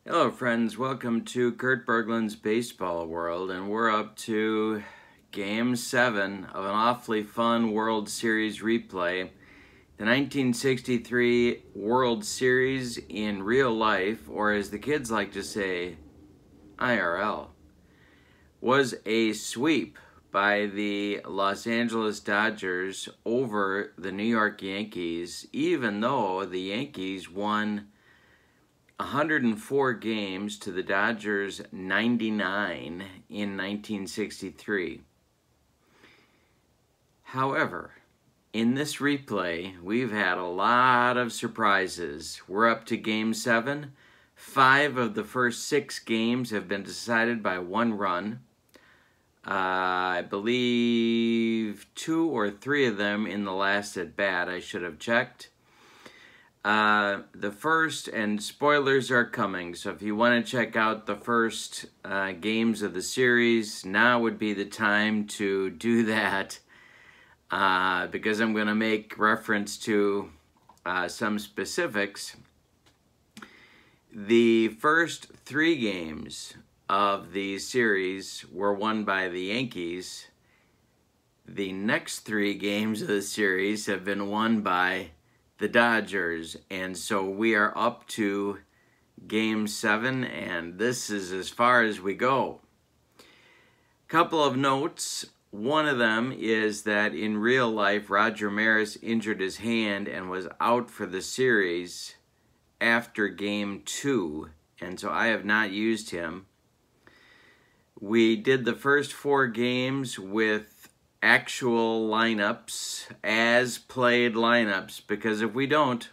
Hello friends, welcome to Kurt Berglund's Baseball World, and we're up to Game 7 of an awfully fun World Series replay. The 1963 World Series in real life, or as the kids like to say, IRL, was a sweep by the Los Angeles Dodgers over the New York Yankees, even though the Yankees won 104 games to the Dodgers 99 in 1963. However, in this replay, we've had a lot of surprises. We're up to Game 7. 5 of the first 6 games have been decided by 1 run. I believe 2 or 3 of them in the last at bat. I should have checked. The first, and spoilers are coming, so if you want to check out the first games of the series, now would be the time to do that, because I'm going to make reference to some specifics. The first 3 games of the series were won by the Yankees. The next 3 games of the series have been won by the Dodgers, and so we are up to Game 7, and this is as far as we go. Couple of notes. One of them is that in real life, Roger Maris injured his hand and was out for the series after Game 2, and so I have not used him. We did the first 4 games with actual lineups, as played lineups, because if we don't,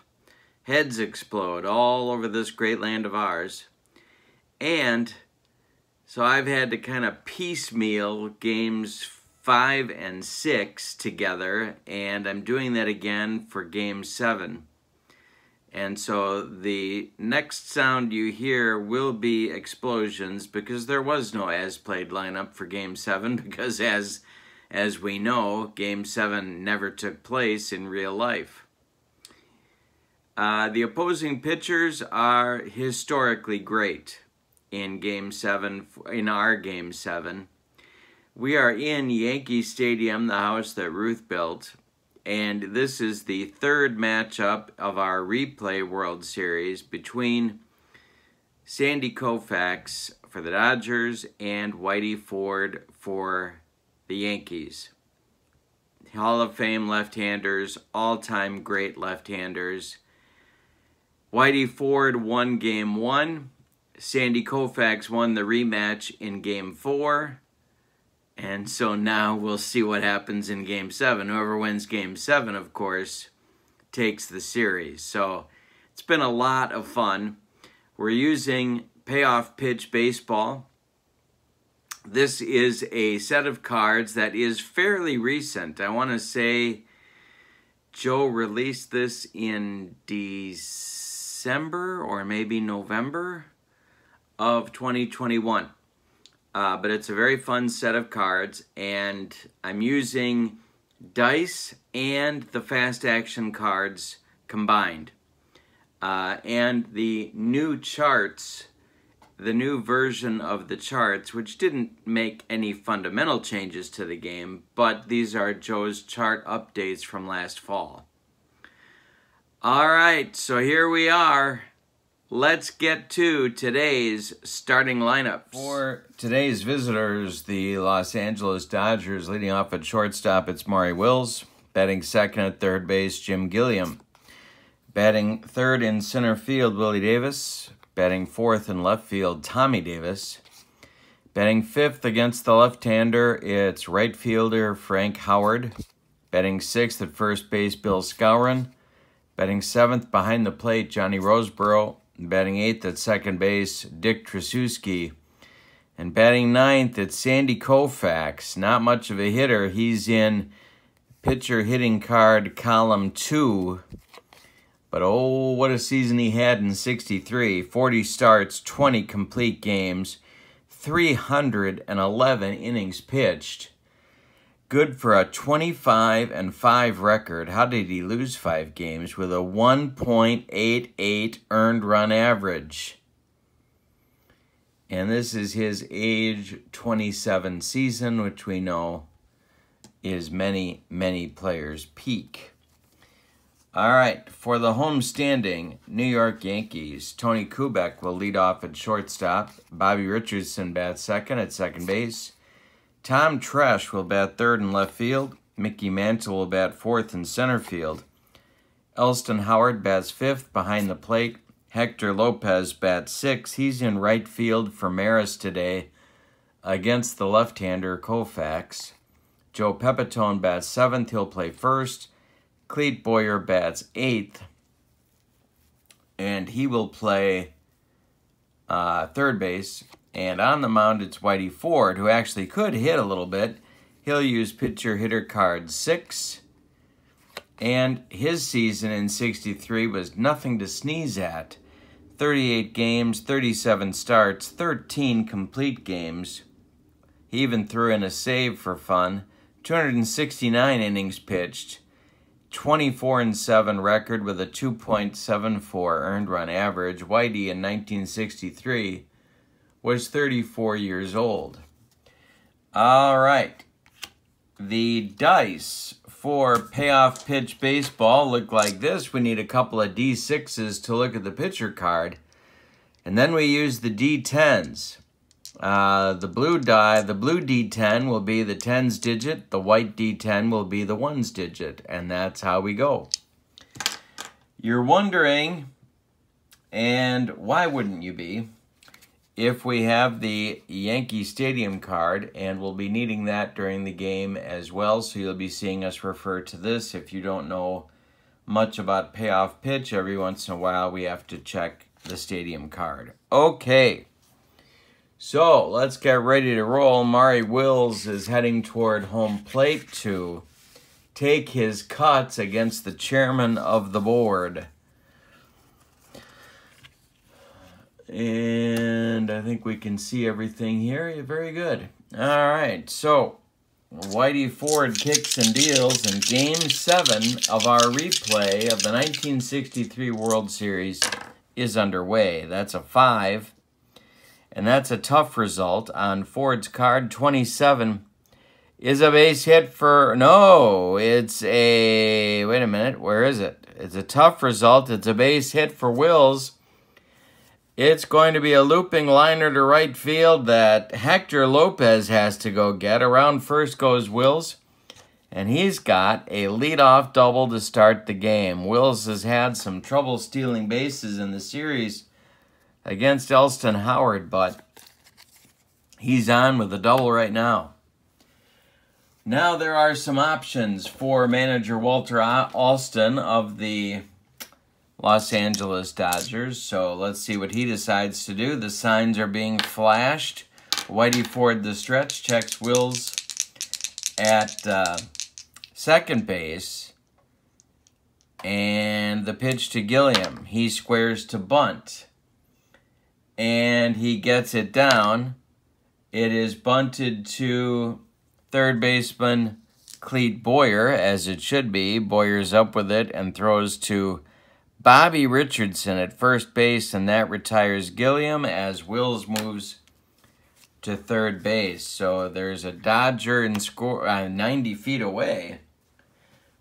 heads explode all over this great land of ours. And so I've had to kind of piecemeal games 5 and 6 together, and I'm doing that again for Game 7. And so the next sound you hear will be explosions, because there was no as-played lineup for Game 7, because as we know, Game 7 never took place in real life. The opposing pitchers are historically great in Game 7, in our Game 7. We are in Yankee Stadium, the house that Ruth built, and this is the 3rd matchup of our replay World Series between Sandy Koufax for the Dodgers and Whitey Ford for the Yankees. Hall of Fame left-handers, all-time great left-handers. Whitey Ford won Game 1. Sandy Koufax won the rematch in Game 4. And so now we'll see what happens in Game 7. Whoever wins Game 7, of course, takes the series. So it's been a lot of fun. We're using Payoff Pitch Baseball. This is a set of cards that is fairly recent. I want to say Joe released this in December or maybe November of 2021. But it's a very fun set of cards, and I'm using dice and the fast action cards combined. And the new charts, the new version of the charts, which didn't make any fundamental changes to the game, but these are Joe's chart updates from last fall. All right, so here we are. Let's get to today's starting lineups. For today's visitors, the Los Angeles Dodgers, leading off at shortstop, it's Maury Wills. Batting second at third base, Jim Gilliam. Batting third in center field, Willie Davis. Batting fourth in left field, Tommy Davis. Batting fifth against the left-hander, it's right fielder Frank Howard. Batting sixth at first base, Bill Skowron. Batting seventh behind the plate, Johnny Roseboro. Batting eighth at second base, Dick Tracewski. And batting ninth, it's Sandy Koufax. Not much of a hitter. He's in pitcher hitting card column 2. But oh, what a season he had in 63. 40 starts, 20 complete games, 311 innings pitched. Good for a 25-5 record. How did he lose 5 games? With a 1.88 earned run average. And this is his age 27 season, which we know is many, many players' peak. All right, for the home-standing New York Yankees, Tony Koufax will lead off at shortstop. Bobby Richardson bats second at second base. Tom Tresh will bat third in left field. Mickey Mantle will bat fourth in center field. Elston Howard bats fifth behind the plate. Hector Lopez bats sixth. He's in right field for Maris today against the left-hander Koufax. Joe Pepitone bats seventh. He'll play first. Clete Boyer bats eighth, and he will play third base. And on the mound, it's Whitey Ford, who actually could hit a little bit. He'll use pitcher-hitter card 6. And his season in 63 was nothing to sneeze at. 38 games, 37 starts, 13 complete games. He even threw in a save for fun. 269 innings pitched. 24-7 record with a 2.74 earned run average. Whitey in 1963 was 34 years old. All right. The dice for payoff pitch baseball look like this. We need a couple of D6s to look at the pitcher card. And then we use the D10s. The blue D10 will be the tens digit. The white D10 will be the ones digit. And that's how we go. You're wondering, and why wouldn't you be, if we have the Yankee Stadium card, and we'll be needing that during the game as well. So you'll be seeing us refer to this. If you don't know much about payoff pitch, every once in a while we have to check the stadium card. Okay. So let's get ready to roll. Maury Wills is heading toward home plate to take his cuts against the chairman of the board. And I think we can see everything here. Very good. All right, so Whitey Ford kicks and deals in Game 7 of our replay of the 1963 World Series is underway. That's a 5. And that's a tough result on Ford's card. 27 is a base hit for... No, it's a... Wait a minute. Where is it? It's a tough result. It's a base hit for Wills. It's going to be a looping liner to right field that Hector Lopez has to go get. Around first goes Wills. And he's got a leadoff double to start the game. Wills has had some trouble stealing bases in the series against Elston Howard, but he's on with a double right now. Now there are some options for manager Walter Alston of the Los Angeles Dodgers. So let's see what he decides to do. The signs are being flashed. Whitey Ford the stretch checks Wills at second base. And the pitch to Gilliam. He squares to bunt. And he gets it down. It is bunted to third baseman Clete Boyer, as it should be. Boyer's up with it and throws to Bobby Richardson at first base, and that retires Gilliam as Wills moves to third base. So there's a Dodger in score 90 feet away.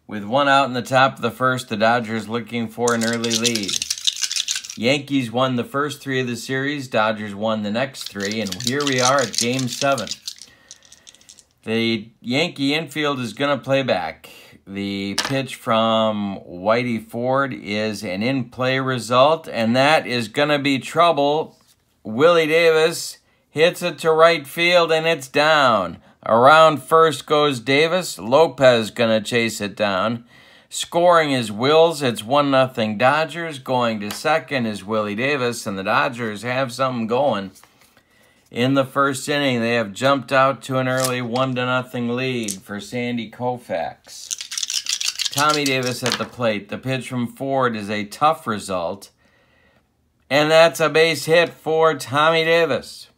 With one out in the top of the first, the Dodgers looking for an early lead. Yankees won the first 3 of the series. Dodgers won the next 3. And here we are at Game 7. The Yankee infield is going to play back. The pitch from Whitey Ford is an in-play result. And that is going to be trouble. Willie Davis hits it to right field and it's down. Around first goes Davis. Lopez going to chase it down. Scoring is Wills. It's 1-0 Dodgers. Going to second is Willie Davis, and the Dodgers have something going. In the first inning, they have jumped out to an early 1-0 lead for Sandy Koufax. Tommy Davis at the plate. The pitch from Ford is a tough result, and that's a base hit for Tommy Davis.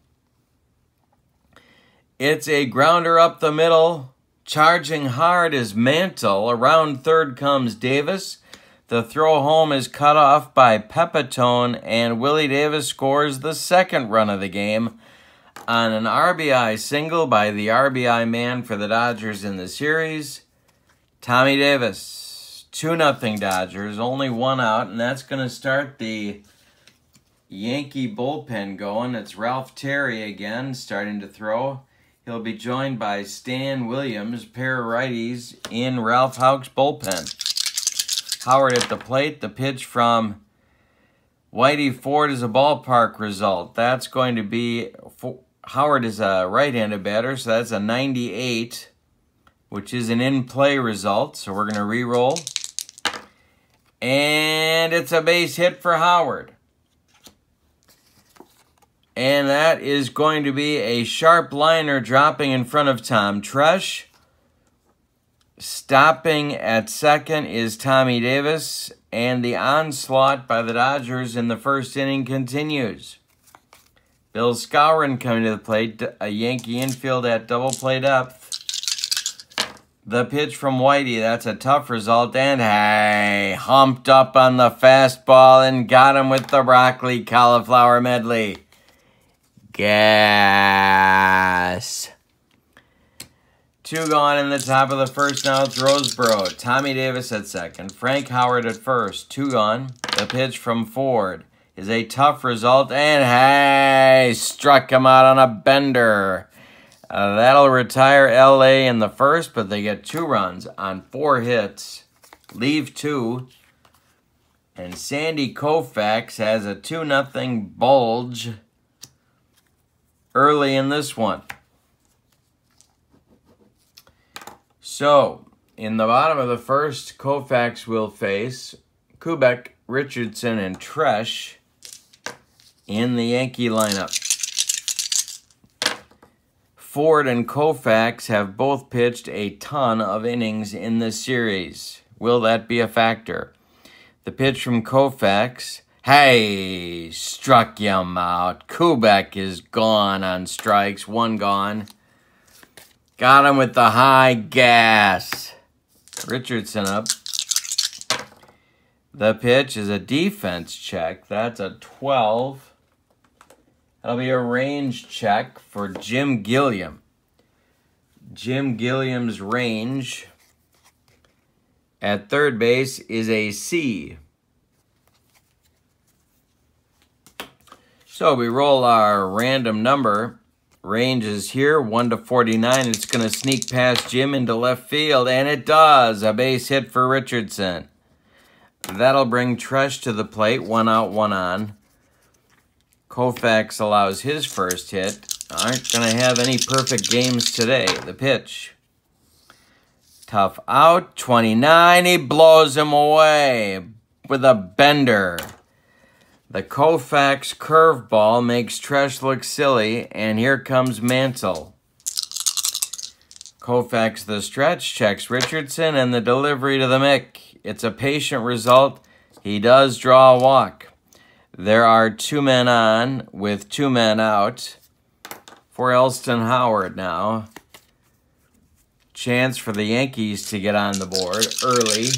It's a grounder up the middle. Charging hard is Mantle. Around third comes Davis. The throw home is cut off by Pepitone, and Willie Davis scores the second run of the game on an RBI single by the RBI man for the Dodgers in the series, Tommy Davis. 2-0 Dodgers, only one out, and that's going to start the Yankee bullpen going. It's Ralph Terry again starting to throw. He'll be joined by Stan Williams, pair of righties in Ralph Houck's bullpen. Howard at the plate. The pitch from Whitey Ford is a ballpark result. That's going to be, Howard is a right-handed batter, so that's a 98, which is an in-play result. So we're going to re-roll. And it's a base hit for Howard. And that is going to be a sharp liner dropping in front of Tom Tresh. Stopping at second is Tommy Davis, and the onslaught by the Dodgers in the first inning continues. Bill Skowron coming to the plate, a Yankee infield at double play depth. The pitch from Whitey, that's a tough result, and hey, humped up on the fastball and got him with the broccoli cauliflower medley. Gas. 2 gone in the top of the first. Now it's Roseboro. Tommy Davis at second. Frank Howard at first. 2 gone. The pitch from Ford is a tough result. And hey, struck him out on a bender. That'll retire L.A. in the first, but they get 2 runs on 4 hits. Leave 2. And Sandy Koufax has a 2-0 bulge early in this one. So, in the bottom of the first, Koufax will face Kubek, Richardson, and Tresh in the Yankee lineup. Ford and Koufax have both pitched a ton of innings in this series. Will that be a factor? The pitch from Koufax, hey, struck him out. Kubek is gone on strikes, 1 gone. Got him with the high gas. Richardson up. The pitch is a defense check. That's a 12. That'll be a range check for Jim Gilliam. Jim Gilliam's range at third base is a C. So we roll our random number. Range is here, 1 to 49. It's going to sneak past Jim into left field, and it does. A base hit for Richardson. That'll bring Tresh to the plate, 1 out, 1 on. Koufax allows his first hit. Aren't going to have any perfect games today. The pitch. Tough out, 29. He blows him away with a bender. The Koufax curveball makes Tresh look silly, and here comes Mantle. Koufax the stretch checks Richardson, and the delivery to the Mick. It's a patient result. He does draw a walk. There are 2 men on with 2 men out for Elston Howard now. Chance for the Yankees to get on the board early.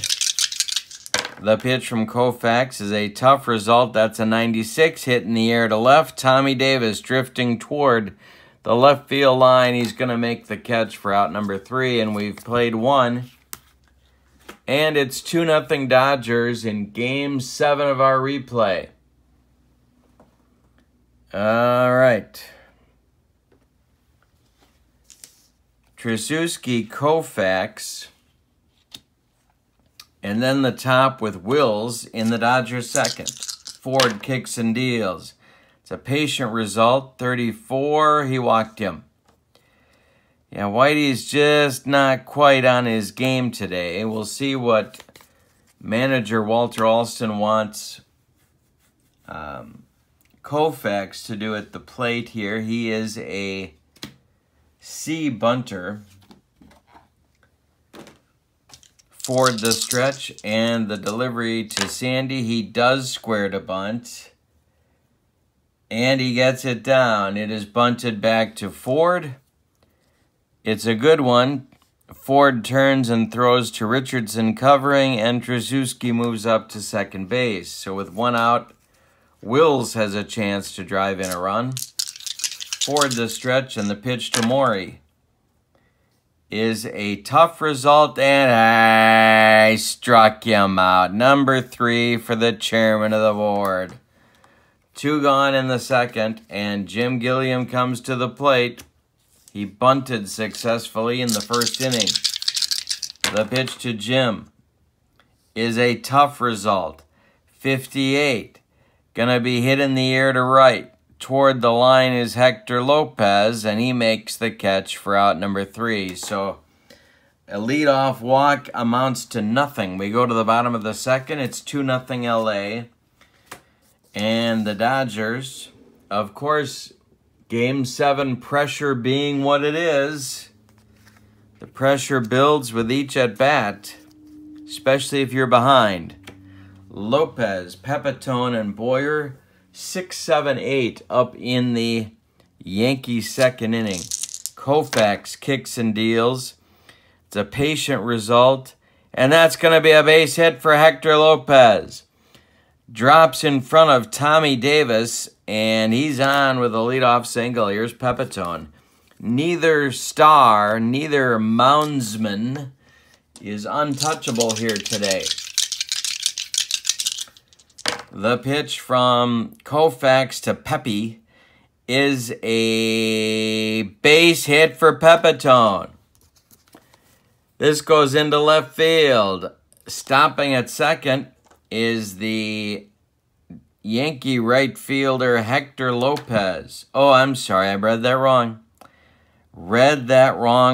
The pitch from Koufax is a tough result. That's a 96 hit in the air to left. Tommy Davis drifting toward the left field line. He's going to make the catch for out number 3, and we've played 1. And it's 2-0 Dodgers in Game 7 of our replay. All right. Tracewski, Koufax, and then the top with Wills in the Dodgers second. Ford kicks and deals. It's a patient result. 34, he walked him. Yeah, Whitey's just not quite on his game today. We'll see what manager Walter Alston wants Koufax to do at the plate here. He is a C bunter. Ford the stretch and the delivery to Sandy. He does square to bunt. And he gets it down. It is bunted back to Ford. It's a good one. Ford turns and throws to Richardson covering, and Tracewski moves up to second base. So with one out, Wills has a chance to drive in a run. Ford the stretch, and the pitch to Maury is a tough result, and I struck him out. Number 3 for the chairman of the board. 2 gone in the second, and Jim Gilliam comes to the plate. He bunted successfully in the first inning. The pitch to Jim is a tough result. 58. Gonna be hit in the air to right. Toward the line is Hector Lopez, and he makes the catch for out number 3. So a leadoff walk amounts to nothing. We go to the bottom of the second. It's 2-0 LA. And the Dodgers, of course, Game 7 pressure being what it is, the pressure builds with each at-bat, especially if you're behind. Lopez, Pepitone, and Boyer, 6, 7, 8 up in the Yankees second inning. Koufax kicks and deals. It's a patient result, and that's going to be a base hit for Hector Lopez. Drops in front of Tommy Davis, and he's on with a leadoff single. Here's Pepitone. Neither star, neither moundsman is untouchable here today. The pitch from Koufax to Pepe is a base hit for Pepitone. This goes into left field. Stopping at second is the Yankee right fielder Hector Lopez. Oh, I'm sorry, I read that wrong.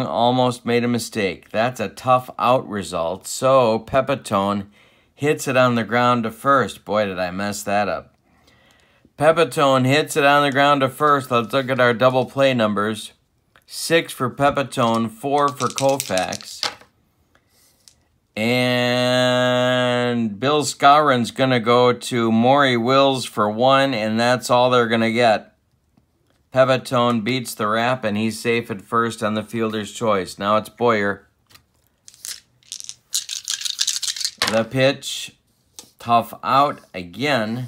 Almost made a mistake. That's a tough out result. So Pepitone hits it on the ground to first. Boy, did I mess that up. Pepitone hits it on the ground to first. Let's look at our double play numbers. 6 for Pepitone, 4 for Koufax. And Bill Skowron's going to go to Maury Wills for 1, and that's all they're going to get. Pepitone beats the wrap, and he's safe at first on the fielder's choice. Now it's Boyer. The pitch, tough out again.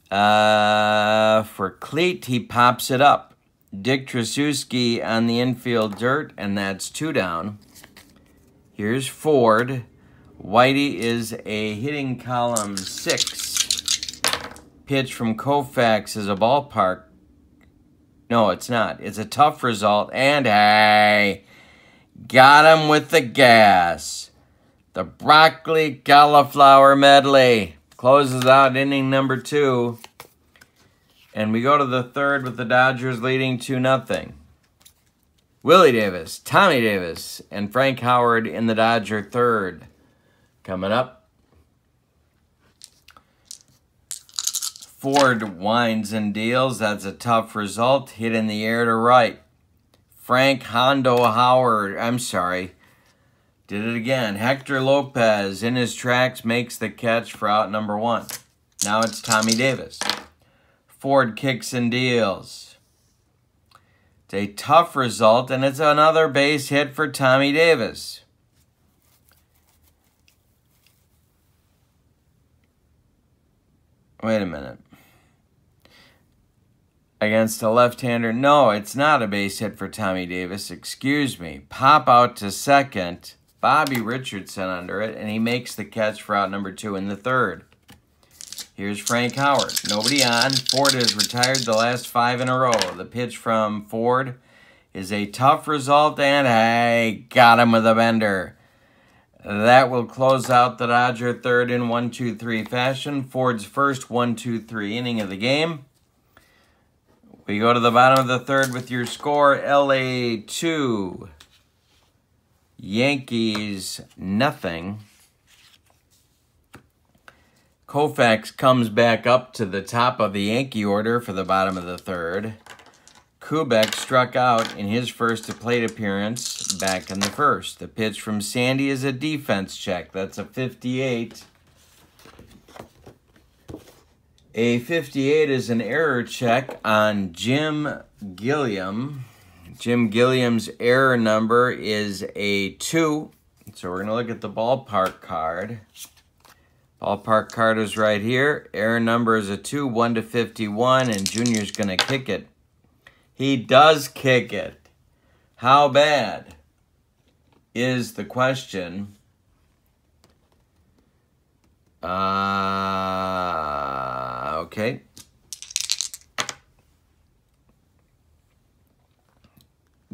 For Cleat, he pops it up. Dick Tracewski on the infield dirt, and that's 2 down. Here's Ford. Whitey is a hitting column 6. Pitch from Koufax is a ballpark. No, it's not. It's a tough result. And hey, got him with the gas. The broccoli cauliflower medley closes out inning number 2. And we go to the third with the Dodgers leading 2-0. Willie Davis, Tommy Davis, and Frank Howard in the Dodger third. Coming up, Ford winds and deals. That's a tough result. Hit in the air to right. Frank Hondo Howard, did it again. Hector Lopez in his tracks makes the catch for out number 1. Now it's Tommy Davis. Ford kicks and deals. It's a tough result, and it's another base hit for Tommy Davis. Wait a minute. Against a left-hander. No, it's not a base hit for Tommy Davis. Excuse me. Pop out to second. Bobby Richardson under it, and he makes the catch for out number 2 in the third. Here's Frank Howard. Nobody on. Ford has retired the last 5 in a row. The pitch from Ford is a tough result, and I got him with a bender. That will close out the Dodger third in 1-2-3 fashion. Ford's first 1-2-3 inning of the game. We go to the bottom of the third with your score. LA 2, Yankees nothing. Koufax comes back up to the top of the Yankee order for the bottom of the third. Koufax struck out in his first plate appearance back in the first. The pitch from Sandy is a defense check. That's a 58. A 58 is an error check on Jim Gilliam. Jim Gilliam's error number is a 2. So we're going to look at the ballpark card. Ballpark card is right here. Error number is a 2, 1/51, and Junior's going to kick it. He does kick it. How bad is the question? Okay.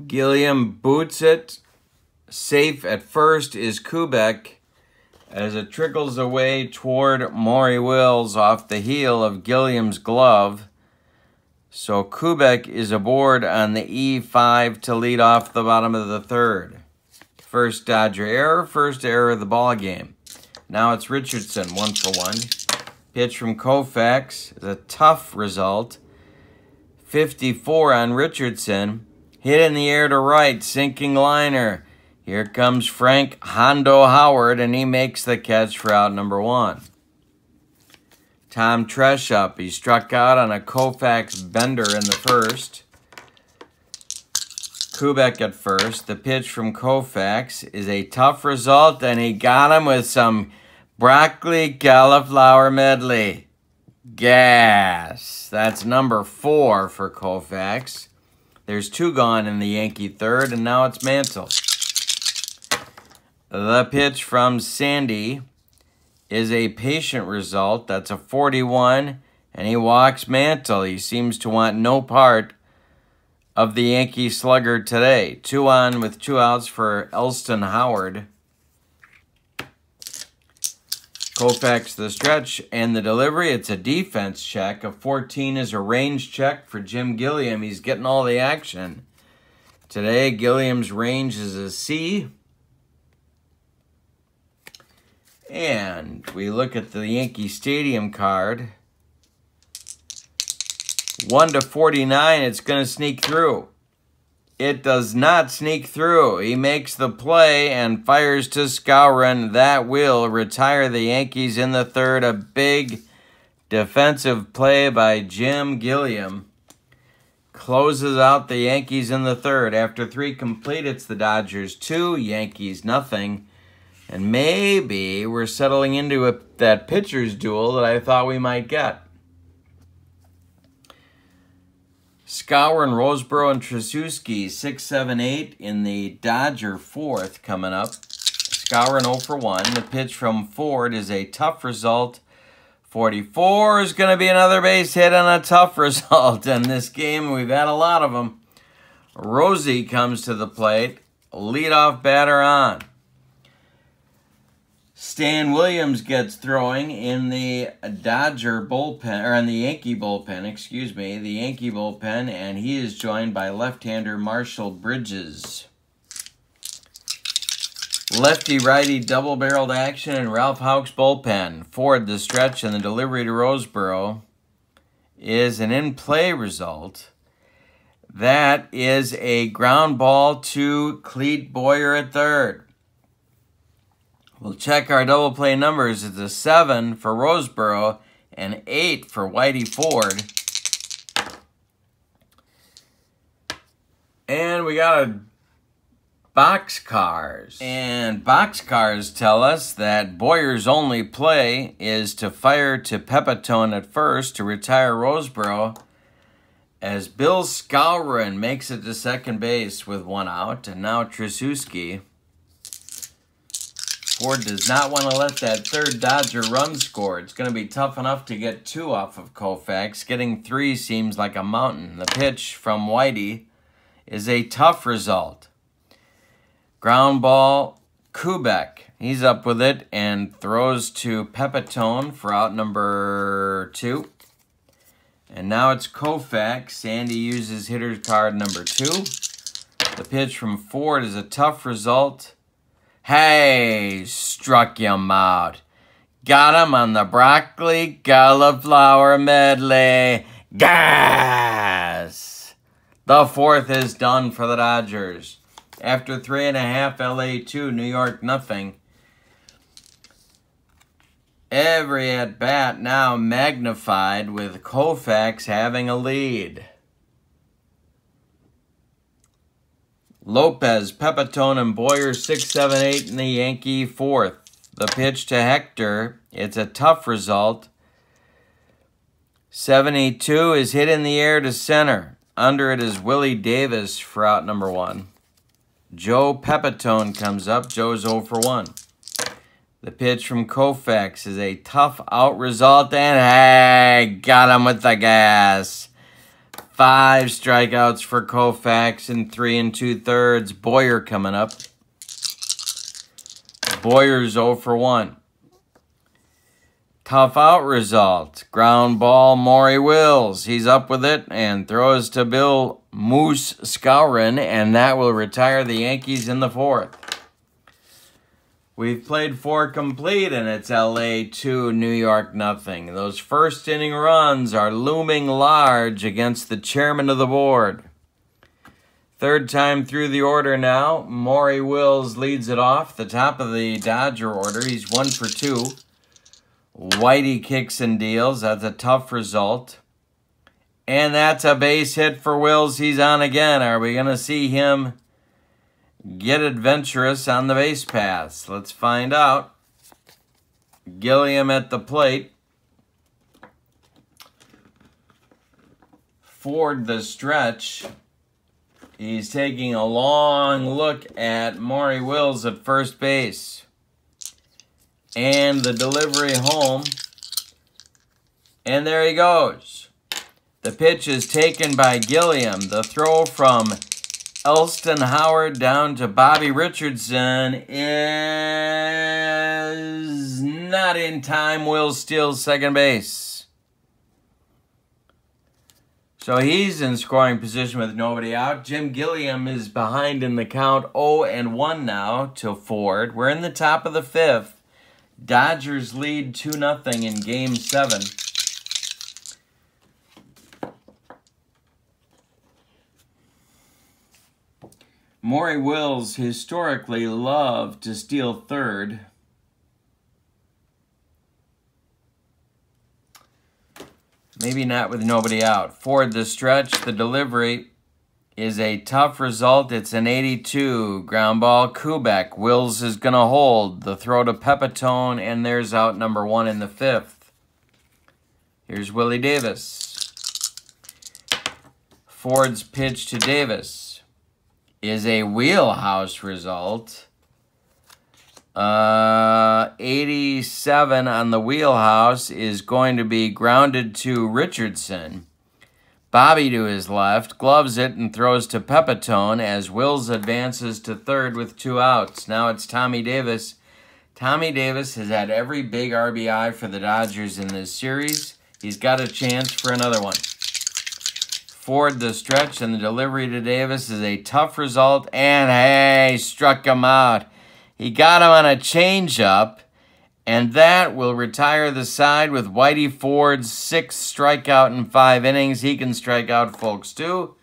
Gilliam boots it. Safe at first is Koufax as it trickles away toward Maury Wills off the heel of Gilliam's glove. So Koufax is aboard on the E5 to lead off the bottom of the third. First Dodger error, first error of the ball game. Now it's Richardson, 1-for-1. Pitch from Koufax is a tough result. 54 on Richardson. Hit in the air to right, sinking liner. Here comes Frank Hondo Howard, and he makes the catch for out number 1. Tom Treshup, he struck out on a Koufax bender in the first. Koufax at first. The pitch from Koufax is a tough result, and he got him with some broccoli cauliflower medley. Gas. That's number 4 for Koufax. There's 2 gone in the Yankee third, and now it's Mantle. The pitch from Sandy is a patient result. That's a 41, and he walks Mantle. He seems to want no part of the Yankee slugger today. 2 on with 2 outs for Elston Howard. Koufax the stretch and the delivery. It's a defense check. A 14 is a range check for Jim Gilliam. He's getting all the action. Today, Gilliam's range is a C. And we look at the Yankee Stadium card. 1/49, it's going to sneak through. It does not sneak through. He makes the play and fires to Skowron. That will retire the Yankees in the third. A big defensive play by Jim Gilliam closes out the Yankees in the third. After 3 complete, it's the Dodgers 2, Yankees nothing. And maybe we're settling into that pitcher's duel that I thought we might get. Skowron, Roseboro, and Tracewski, 6, 7, 8 in the Dodger fourth coming up. Skowron 0-for-1. The pitch from Ford is a tough result. 44 is going to be another base hit and a tough result. In this game, we've had a lot of them. Rosie comes to the plate. Leadoff batter on. Stan Williams gets throwing in the Dodger bullpen, or in the Yankee bullpen, excuse me, the Yankee bullpen, and he is joined by left-hander Marshall Bridges. Lefty-righty double-barreled action in Ralph Houck's bullpen. Ford the stretch and the delivery to Roseboro is an in-play result. That is a ground ball to Clete Boyer at third. We'll check our double play numbers. It's a 7 for Roseboro and 8 for Whitey Ford. And we got a boxcars. And boxcars tell us that Boyer's only play is to fire to Pepitone at first to retire Roseboro, as Bill Skowron makes it to second base with 1 out. And now Tracewski. Ford does not want to let that third Dodger run score. It's going to be tough enough to get 2 off of Koufax. Getting 3 seems like a mountain. The pitch from Whitey is a tough result. Ground ball, Koufax. He's up with it and throws to Pepitone for out number 2. And now it's Koufax. Sandy uses hitter's card number 2. The pitch from Ford is a tough result. Hey, struck him out. Got him on the broccoli cauliflower medley. Gas! The fourth is done for the Dodgers. After 3.5, LA 2, New York nothing. Every at-bat now magnified with Koufax having a lead. Lopez, Pepitone, and Boyer 6, 7, 8 in the Yankee fourth. The pitch to Hector. It's a tough result. 72 is hit in the air to center. Under it is Willie Davis for out number 1. Joe Pepitone comes up. Joe's 0 for 1. The pitch from Koufax is a tough out result, and hey, got him with the gas. 5 strikeouts for Koufax in 3 2/3. Boyer coming up. Boyer's 0 for 1. Tough out result. Ground ball, Maury Wills. He's up with it and throws to Bill Moose Skowron, and that will retire the Yankees in the 4th. We've played 4 complete, and it's LA 2, New York nothing. Those first inning runs are looming large against the chairman of the board. Third time through the order now. Maury Wills leads it off. The top of the Dodger order. He's 1 for 2. Whitey kicks and deals. That's a tough result. And that's a base hit for Wills. He's on again. Are we going to see him get adventurous on the base paths? Let's find out. Gilliam at the plate. Ford the stretch. He's taking a long look at Maury Wills at first base. And the delivery home. And there he goes. The pitch is taken by Gilliam. The throw from Elston Howard down to Bobby Richardson is not in time. Wills steals second base. So he's in scoring position with nobody out. Jim Gilliam is behind in the count 0-1 now to Ford. We're in the top of the 5th. Dodgers lead 2-0 in Game 7. Maury Wills historically loved to steal third. Maybe not with nobody out. Ford the stretch. The delivery is a tough result. It's an 82. Ground ball, Koufax. Wills is going to hold. The throw to Pepitone, and there's out number 1 in the 5th. Here's Willie Davis. Ford's pitch to Davis is a wheelhouse result. 87 on the wheelhouse is going to be grounded to Richardson. Bobby to his left, gloves it and throws to Pepitone as Wills advances to third with 2 outs. Now it's Tommy Davis. Tommy Davis has had every big RBI for the Dodgers in this series. He's got a chance for another one. Ford the stretch, and the delivery to Davis is a tough result, and hey, struck him out. He got him on a changeup, and that will retire the side with Whitey Ford's 6th strikeout in 5 innings. He can strike out folks too.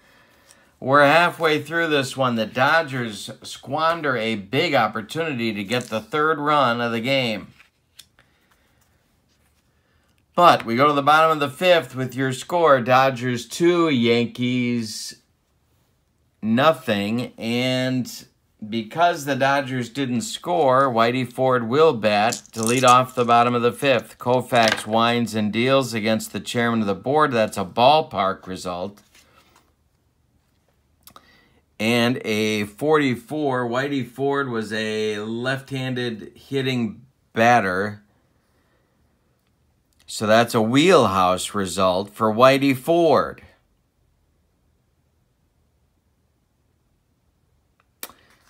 We're halfway through this one. The Dodgers squander a big opportunity to get the 3rd run of the game. But we go to the bottom of the 5th with your score. Dodgers 2, Yankees nothing. And because the Dodgers didn't score, Whitey Ford will bat to lead off the bottom of the 5th. Koufax winds and deals against the chairman of the board. That's a ballpark result. And a 44. Whitey Ford was a left-handed hitting batter. So that's a wheelhouse result for Whitey Ford.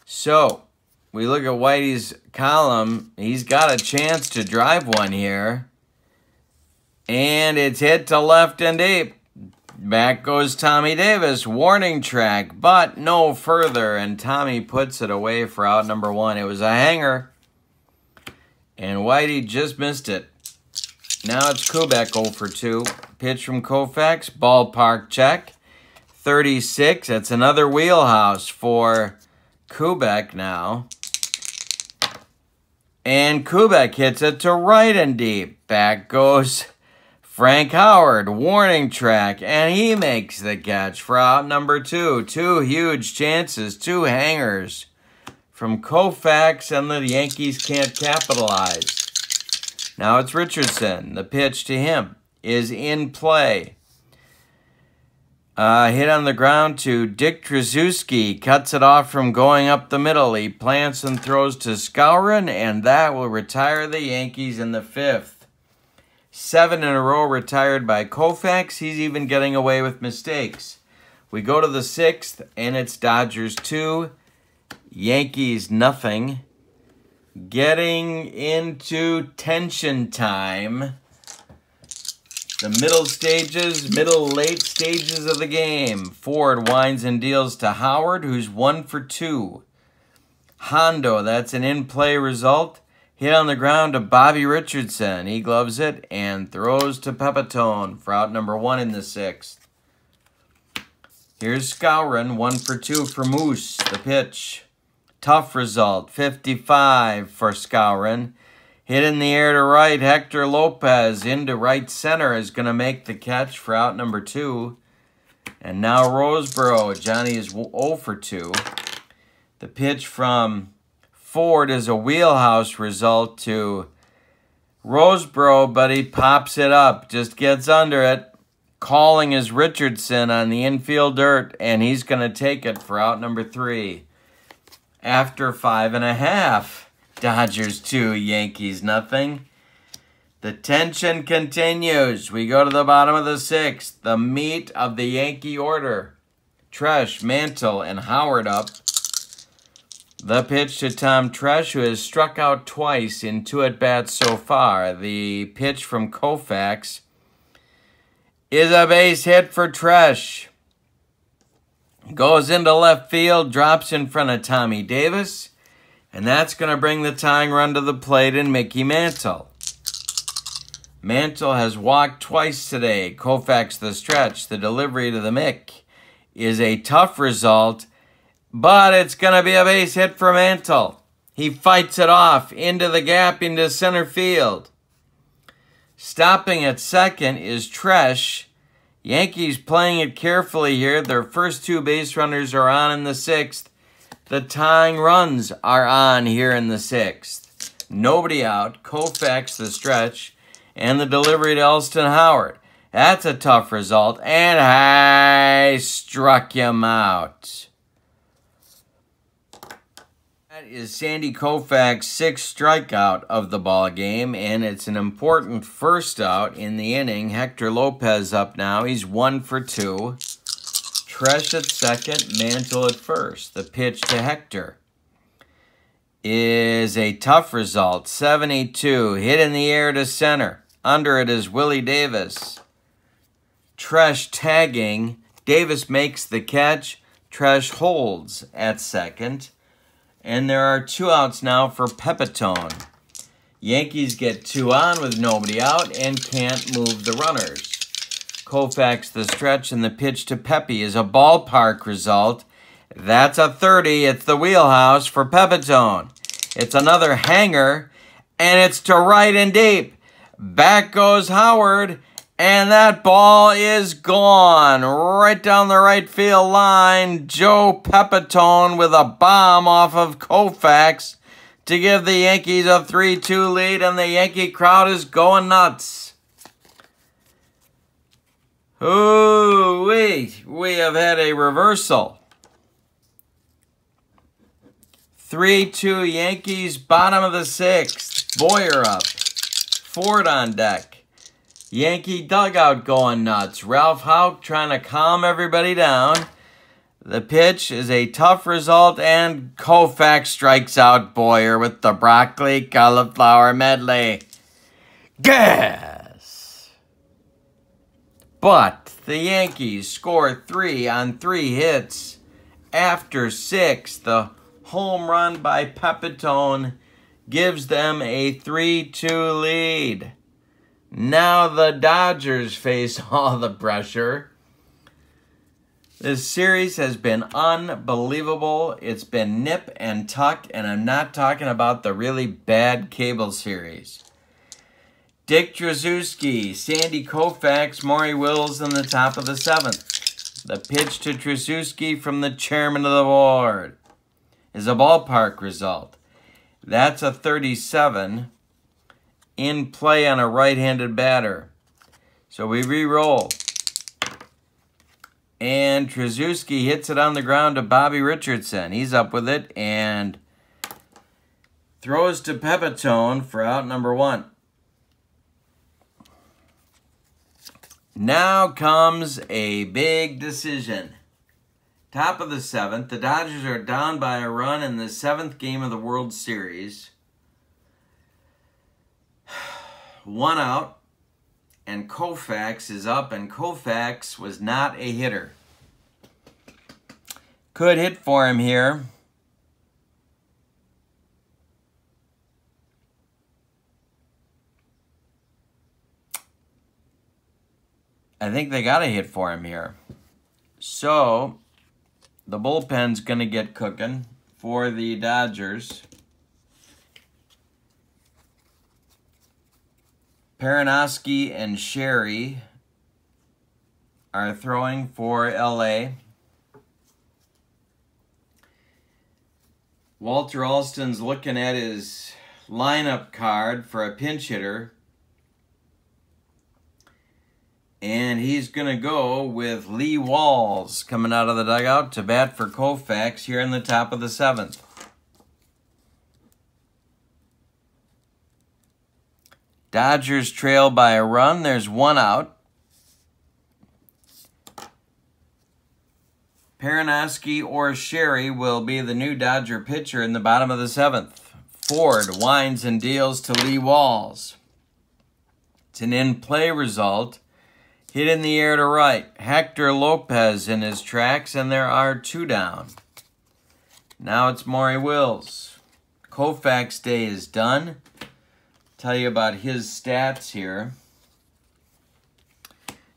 So, we look at Whitey's column. He's got a chance to drive one here. And it's hit to left and deep. Back goes Tommy Davis. Warning track, but no further. And Tommy puts it away for out number 1. It was a hanger. And Whitey just missed it. Now it's Koufax 0 for 2. Pitch from Koufax. Ballpark check. 36. That's another wheelhouse for Koufax now. And Koufax hits it to right and deep. Back goes Frank Howard, warning track, and he makes the catch for out number 2. 2 huge chances, 2 hangers from Koufax, and the Yankees can't capitalize. Now it's Richardson. The pitch to him is in play. Hit on the ground to Dick Tracewski. Cuts it off from going up the middle. He plants and throws to Skowron, and that will retire the Yankees in the 5th. 7 in a row retired by Koufax. He's even getting away with mistakes. We go to the 6th, and it's Dodgers 2, Yankees nothing. Getting into tension time. The late stages of the game. Ford winds and deals to Howard, who's 1 for 2. Hondo, that's an in-play result. Hit on the ground to Bobby Richardson. He gloves it and throws to Pepitone for out number 1 in the 6th. Here's Skowron, 1 for 2 for Moose. The pitch. Tough result, 55 for Skowron. Hit in the air to right. Hector Lopez into right center is going to make the catch for out number 2. And now Roseboro. Johnny is 0 for 2. The pitch from Ford is a wheelhouse result to Roseboro, but he pops it up. Just gets under it. Calling is Richardson on the infield dirt, and he's going to take it for out number 3. After 5.5. Dodgers 2, Yankees nothing. The tension continues. We go to the bottom of the 6th. The meat of the Yankee order. Tresh, Mantle, and Howard up. The pitch to Tom Tresh, who has struck out twice in 2 at-bats so far. The pitch from Koufax is a base hit for Tresh. Goes into left field, drops in front of Tommy Davis. And that's going to bring the tying run to the plate in Mickey Mantle. Mantle has walked twice today. Koufax the stretch. The delivery to the Mick is a tough result, but it's going to be a base hit for Mantle. He fights it off into the gap into center field. Stopping at second is Tresh. Yankees playing it carefully here. Their first 2 base runners are on in the 6th. The tying runs are on here in the 6th. Nobody out. Koufax the stretch. And the delivery to Elston Howard. That's a tough result. And I struck him out. That is Sandy Koufax's 6th strikeout of the ball game, and it's an important first out in the inning. Hector Lopez up now. He's 1 for 2. Tresh at second, Mantle at first. The pitch to Hector is a tough result, 72. Hit in the air to center. Under it is Willie Davis. Tresh tagging. Davis makes the catch. Tresh holds at second. And there are 2 outs now for Pepitone. Yankees get 2 on with nobody out and can't move the runners. Koufax the stretch, and the pitch to Pepe is a ballpark result. That's a 30. It's the wheelhouse for Pepitone. It's another hanger, and it's to right and deep. Back goes Howard, and that ball is gone. Right down the right field line, Joe Pepitone with a bomb off of Koufax to give the Yankees a 3-2 lead, and the Yankee crowd is going nuts. Ooh-wee, we have had a reversal. 3-2 Yankees, bottom of the 6th. Boyer up. Ford on deck. Yankee dugout going nuts. Ralph Houck trying to calm everybody down. The pitch is a tough result, and Koufax strikes out Boyer with the broccoli cauliflower medley. Gas! But the Yankees score 3 on 3 hits. After 6, the home run by Pepitone gives them a 3-2 lead. Now the Dodgers face all the pressure. This series has been unbelievable. It's been nip and tuck, and I'm not talking about the really bad cable series. Dick Tracewski, Sandy Koufax, Maury Wills in the top of the 7th. The pitch to Tracewski from the chairman of the board is a ballpark result. That's a 37 in play on a right-handed batter. So we re-roll. And Tracewski hits it on the ground to Bobby Richardson. He's up with it and throws to Pepitone for out number 1. Now comes a big decision. Top of the 7th. The Dodgers are down by a run in the 7th game of the World Series. 1 out. And Koufax is up, and Koufax was not a hitter. Could hit for him here. I think they got a hit for him here. So, the bullpen's going to get cooking for the Dodgers. Perinoski and Sherry are throwing for LA. Walter Alston's looking at his lineup card for a pinch hitter. And he's going to go with Lee Walls coming out of the dugout to bat for Koufax here in the top of the 7th. Dodgers trail by a run. There's 1 out. Perinoski or Sherry will be the new Dodger pitcher in the bottom of the 7th. Ford winds and deals to Lee Walls. It's an in-play result. Hit in the air to right. Hector Lopez in his tracks, and there are 2 down. Now it's Maury Wills. Koufax day is done. Tell you about his stats here.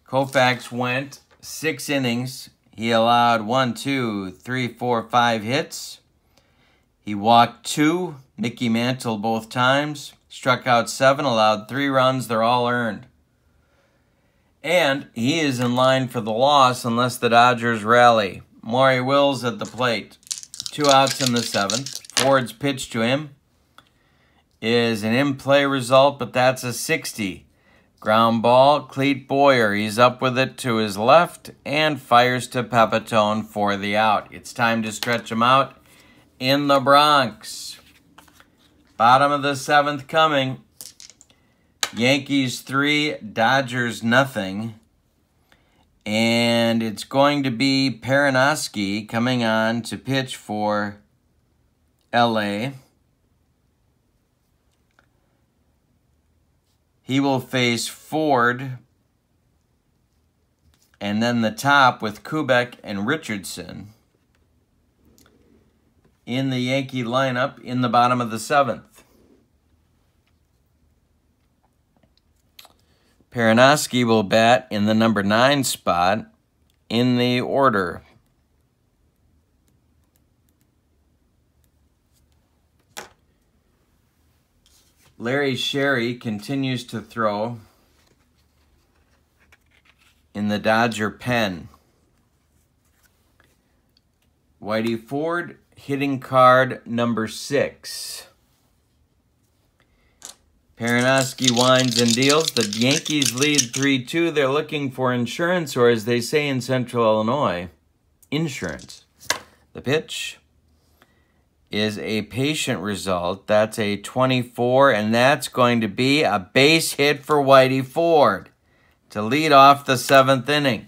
Koufax went 6 innings. He allowed 1, 2, 3, 4, 5 hits. He walked 2. Mickey Mantle both times. Struck out 7, allowed 3 runs. They're all earned. And he is in line for the loss unless the Dodgers rally. Maury Wills at the plate. 2 outs in the 7th. Ford's pitch to him is an in-play result, but that's a 60. Ground ball, Cleet Boyer. He's up with it to his left and fires to Pepitone for the out. It's time to stretch him out in the Bronx. Bottom of the 7th coming. Yankees 3, Dodgers nothing. And it's going to be Perinoski coming on to pitch for LA. He will face Ford. And then the top with Koufax and Richardson in the Yankee lineup in the bottom of the 7th. Perinoski will bat in the number 9 spot in the order. Larry Sherry continues to throw in the Dodger pen. Whitey Ford hitting card number 6. Perinoski winds and deals. The Yankees lead 3-2. They're looking for insurance, or as they say in Central Illinois, insurance. The pitch is a patient result. That's a 24, and that's going to be a base hit for Whitey Ford to lead off the 7th inning.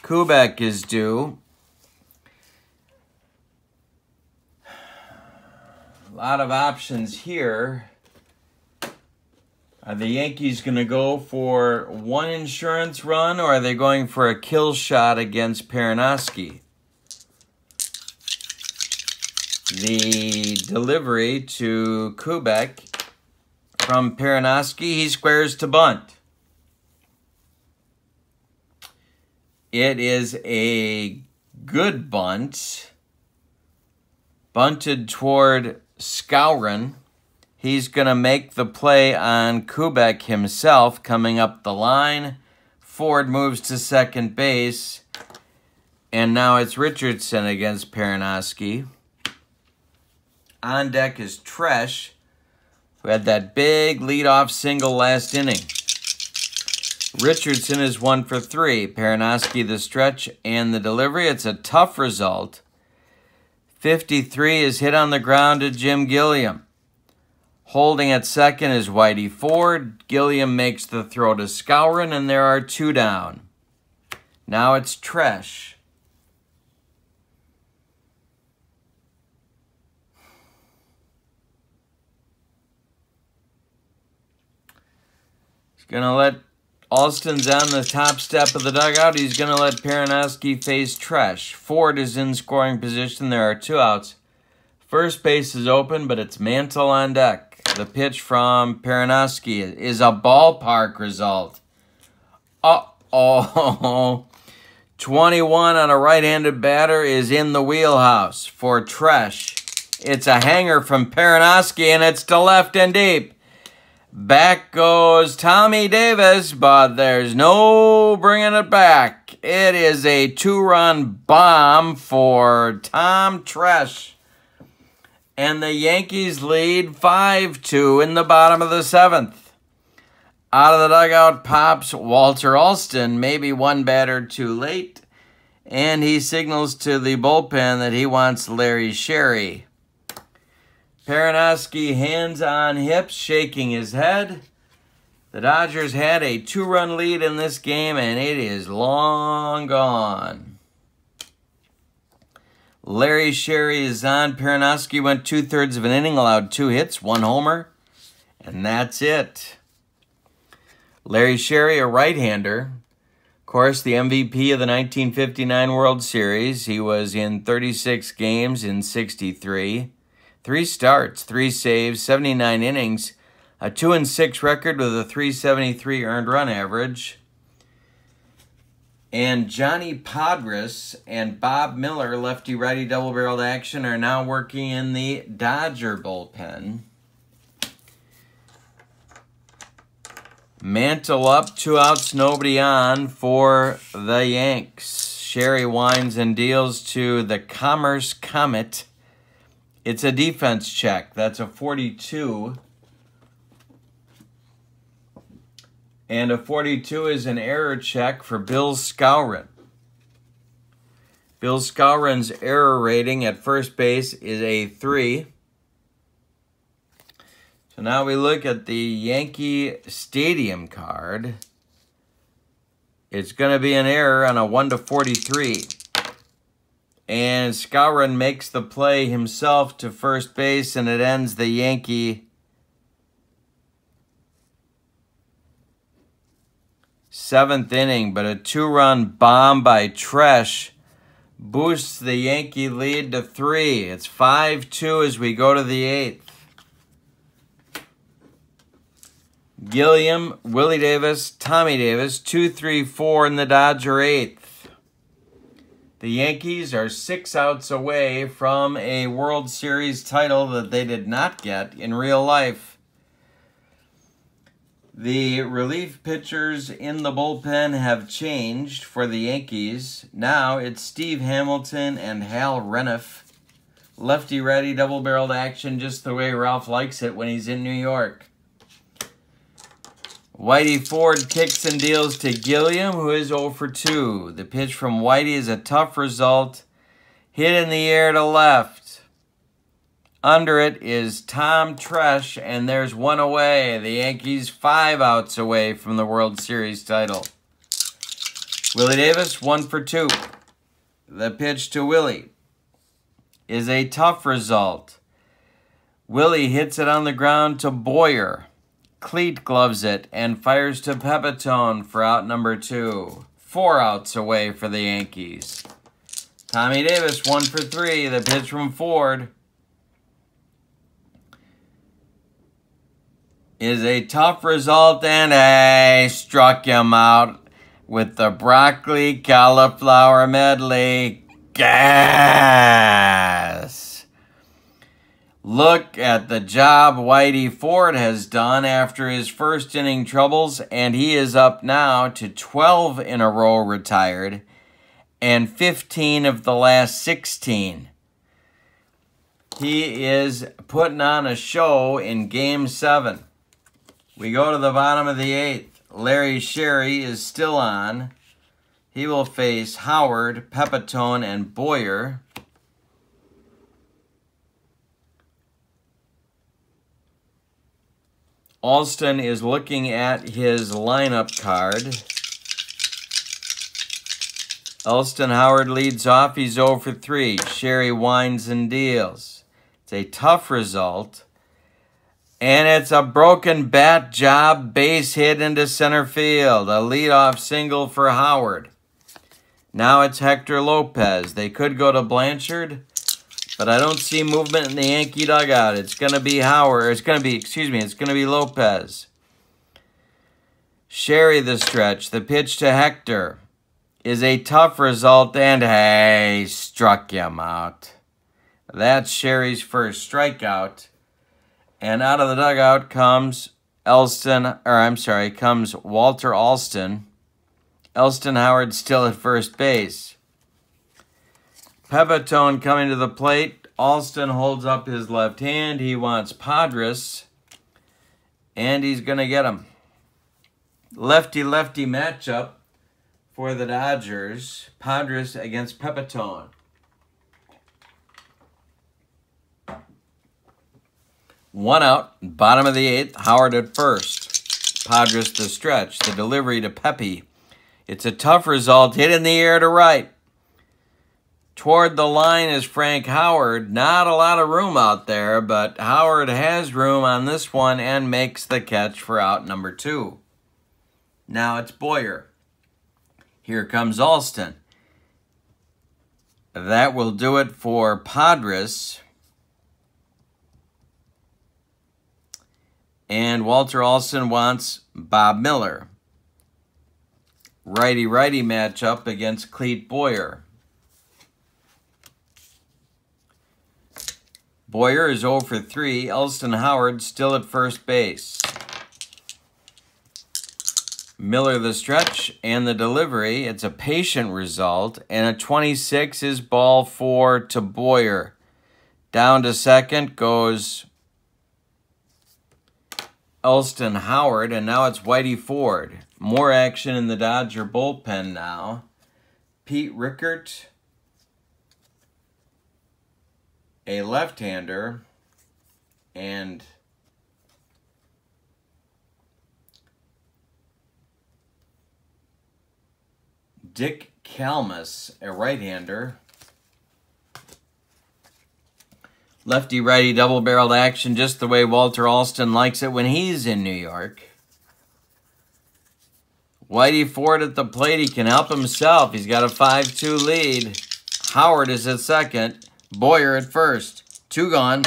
Koufax is due. A lot of options here. Are the Yankees going to go for 1 insurance run, or are they going for a kill shot against Perinoski? The delivery to Koufax from Perinoski. He squares to bunt. It is a good bunt. Bunted toward Skowron. He's going to make the play on Koufax himself coming up the line. Ford moves to second base. And now it's Richardson against Perinoski. On deck is Tresh, who had that big leadoff single last inning. Richardson is 1 for 3. Perinoski the stretch and the delivery. It's a tough result. 53 is hit on the ground to Jim Gilliam. Holding at second is Whitey Ford. Gilliam makes the throw to Skowron, and there are 2 down. Now it's Tresh. He's going to let Alston's on the top step of the dugout. He's going to let Perinoski face Tresh. Ford is in scoring position. There are 2 outs. First base is open, but it's Mantle on deck. The pitch from Perinoski is a ballpark result. Uh-oh. 21 on a right-handed batter is in the wheelhouse for Tresh. It's a hanger from Perinoski, and it's to left and deep. Back goes Tommy Davis, but there's no bringing it back. It is a 2-run bomb for Tom Tresh. And the Yankees lead 5-2 in the bottom of the 7th. Out of the dugout pops Walter Alston, maybe 1 batter too late. And he signals to the bullpen that he wants Larry Sherry. Perinoski hands on hips, shaking his head. The Dodgers had a 2-run lead in this game, and it is long gone. Larry Sherry is on. Perinoski went 2/3 of an inning, allowed 2 hits, 1 homer, and that's it. Larry Sherry, a right-hander. Of course, the MVP of the 1959 World Series. He was in 36 games in 63. 3 starts, 3 saves, 79 innings, a 2-6 record with a .373 earned run average. And Johnny Podres and Bob Miller, lefty-righty double-barreled action, are now working in the Dodger bullpen. Mantle up, 2 outs, nobody on for the Yanks. Sherry winds and deals to the Commerce Comet. It's a defense check. That's a 42. And a 42 is an error check for Bill Skowron. Bill Skowron's error rating at first base is a 3. So now we look at the Yankee Stadium card. It's going to be an error on a 1-43. And Skowron makes the play himself to first base, and it ends the Yankee 7th inning. But a 2-run bomb by Tresh boosts the Yankee lead to 3. It's 5-2 as we go to the 8th. Gilliam, Willie Davis, Tommy Davis, 2-3-4 in the Dodger 8th. The Yankees are 6 outs away from a World Series title that they did not get in real life. The relief pitchers in the bullpen have changed for the Yankees. Now it's Steve Hamilton and Hal Reniff. Lefty-righty double-barreled action just the way Ralph likes it when he's in New York. Whitey Ford kicks and deals to Gilliam, who is 0 for 2. The pitch from Whitey is a tough result. Hit in the air to left. Under it is Tom Tresh, and there's 1 away. The Yankees 5 outs away from the World Series title. Willie Davis, 1 for 2. The pitch to Willie is a tough result. Willie hits it on the ground to Boyer. Cleat gloves it and fires to Pepitone for out number 2. 4 outs away for the Yankees. Tommy Davis, 1 for 3. The pitch from Ford is a tough result, and I struck him out with the broccoli cauliflower medley. Gas! Look at the job Whitey Ford has done after his first inning troubles, and he is up now to 12 in a row retired and 15 of the last 16. He is putting on a show in Game 7. We go to the bottom of the 8th. Larry Sherry is still on. He will face Howard, Pepitone, and Boyer. Alston is looking at his lineup card. Elston Howard leads off. He's 0 for 3. Sherry winds and deals. It's a tough result. And it's a broken bat job, base hit into center field. A leadoff single for Howard. Now it's Hector Lopez. They could go to Blanchard, but I don't see movement in the Yankee dugout. It's going to be Howard. It's going to be Lopez. Sherry the stretch. The pitch to Hector is a tough result, and hey, struck him out. That's Sherry's first strikeout. And out of the dugout comes comes Walter Alston. Elston Howard still at first base. Pepitone coming to the plate. Alston holds up his left hand. He wants Padres, and he's going to get him. Lefty-lefty matchup for the Dodgers. Padres against Pepitone. One out, bottom of the 8th, Howard at first. Padres the stretch, the delivery to Pepe. It's a tough result, hit in the air to right. Toward the line is Frank Howard. Not a lot of room out there, but Howard has room on this one and makes the catch for out number 2. Now it's Boyer. Here comes Alston. That will do it for Padres. And Walter Alston wants Bob Miller. Righty-righty matchup against Clete Boyer. Boyer is 0 for 3. Elston Howard still at first base. Miller the stretch and the delivery. It's a patient result. And a 26 is ball 4 to Boyer. Down to second goes Elston Howard, and now it's Whitey Ford. More action in the Dodger bullpen now. Pete Rickert, a left-hander, and Dick Kalmus, a right-hander. Lefty-righty double-barreled action, just the way Walter Alston likes it when he's in New York. Whitey Ford at the plate. He can help himself. He's got a 5-2 lead. Howard is at second. Boyer at first. 2 gone.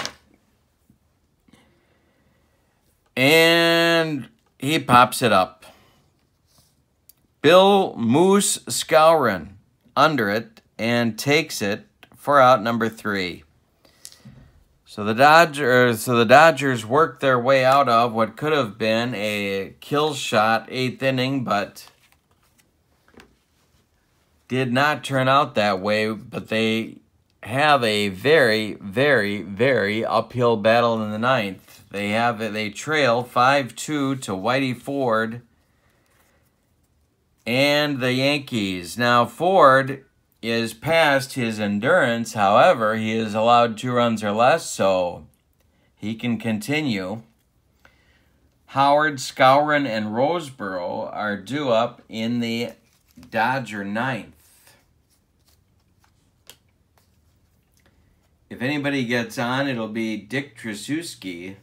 And he pops it up. Bill Moose Skowron under it and takes it for out number 3. So the Dodgers worked their way out of what could have been a kill shot 8th inning, but did not turn out that way. But they have a very, very, very uphill battle in the 9th. They trail 5-2 to Whitey Ford and the Yankees. Now Ford is past his endurance. However, he is allowed 2 runs or less, so he can continue. Howard, Skowron, and Roseboro are due up in the Dodger 9th. If anybody gets on, it'll be Dick Tracewski.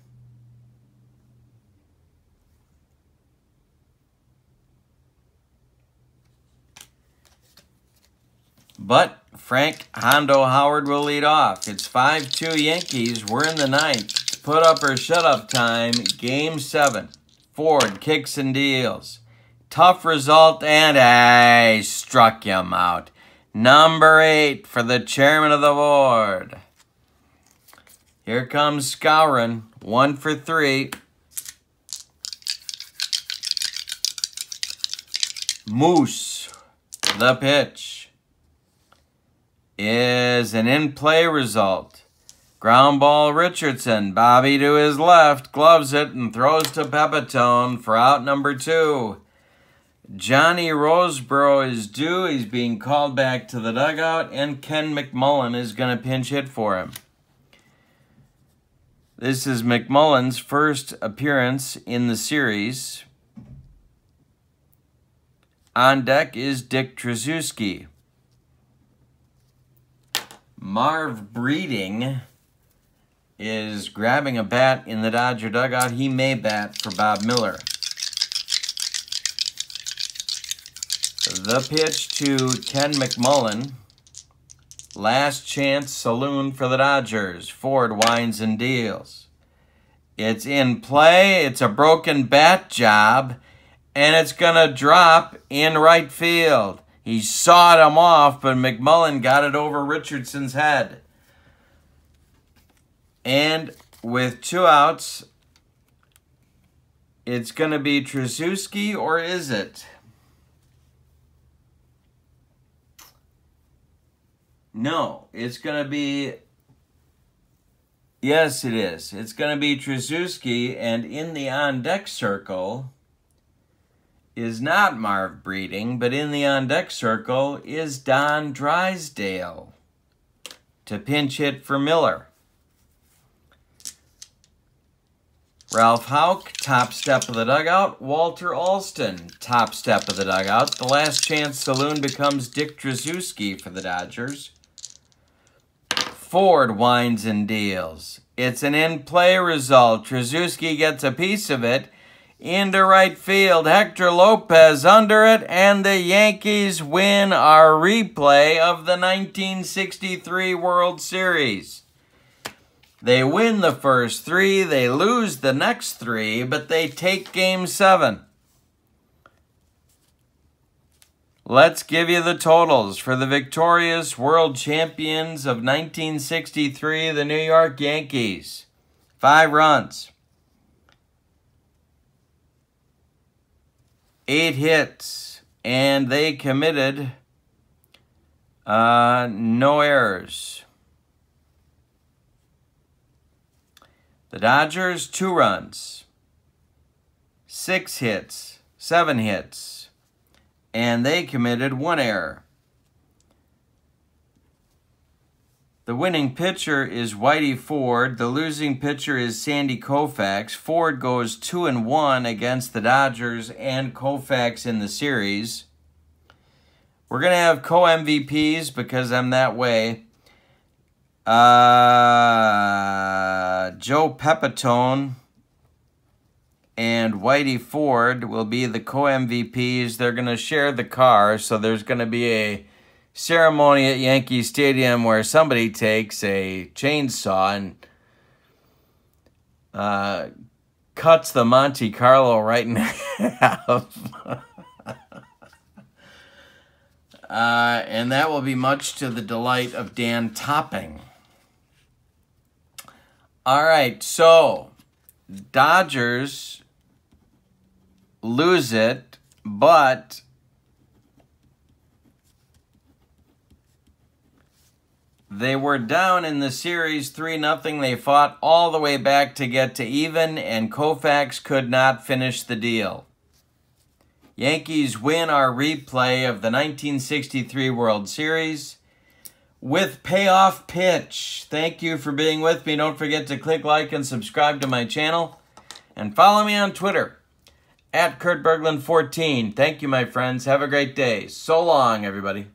But Frank Hondo Howard will lead off. It's 5-2 Yankees. We're in the 9th. Put up or shut up time. Game 7. Ford kicks and deals. Tough result, and I struck him out. Number 8 for the chairman of the board. Here comes Skowron, 1 for 3. Moose, the pitch, is an in-play result. Ground ball Richardson, Bobby to his left, gloves it and throws to Pepitone for out number 2. Johnny Roseboro is due. He's being called back to the dugout, and Ken McMullen is going to pinch hit for him. This is McMullen's first appearance in the series. On deck is Dick Tracewski. Marv Breeding is grabbing a bat in the Dodger dugout. He may bat for Bob Miller. The pitch to Ken McMullen. Last chance saloon for the Dodgers. Ford winds and deals. It's in play. It's a broken bat job. And it's going to drop in right field. He sawed him off, but McMullen got it over Richardson's head. And with 2 outs, it's going to be Tracewski, or is it? No, it's going to be... Yes, it is. It's going to be Tracewski, and in the on-deck circle is not Marv Breeding, but in the on-deck circle is Don Drysdale to pinch hit for Miller. Ralph Houck, top step of the dugout. Walter Alston, top step of the dugout. The last chance saloon becomes Dick Tracewski for the Dodgers. Ford winds and deals. It's an in-play result. Tracewski gets a piece of it into right field. Hector Lopez under it, and the Yankees win our replay of the 1963 World Series. They win the first 3, they lose the next 3, but they take Game 7. Let's give you the totals for the victorious world champions of 1963, the New York Yankees. 5 runs. 8 hits, and they committed no errors. The Dodgers, 2 runs, 6 hits, 7 hits, and they committed 1 error. The winning pitcher is Whitey Ford. The losing pitcher is Sandy Koufax. Ford goes 2-1 against the Dodgers and Koufax in the series. We're going to have co-MVPs because I'm that way. Joe Pepitone and Whitey Ford will be the co-MVPs. They're going to share the car, so there's going to be a ceremony at Yankee Stadium where somebody takes a chainsaw and cuts the Monte Carlo right in half. And that will be much to the delight of Dan Topping. All right, so Dodgers lose it, but they were down in the series 3-0. They fought all the way back to get to even, and Koufax could not finish the deal. Yankees win our replay of the 1963 World Series with Payoff pitch. Thank you for being with me. Don't forget to click like and subscribe to my channel. And follow me on Twitter, @KurtBerglund14. Thank you, my friends. Have a great day. So long, everybody.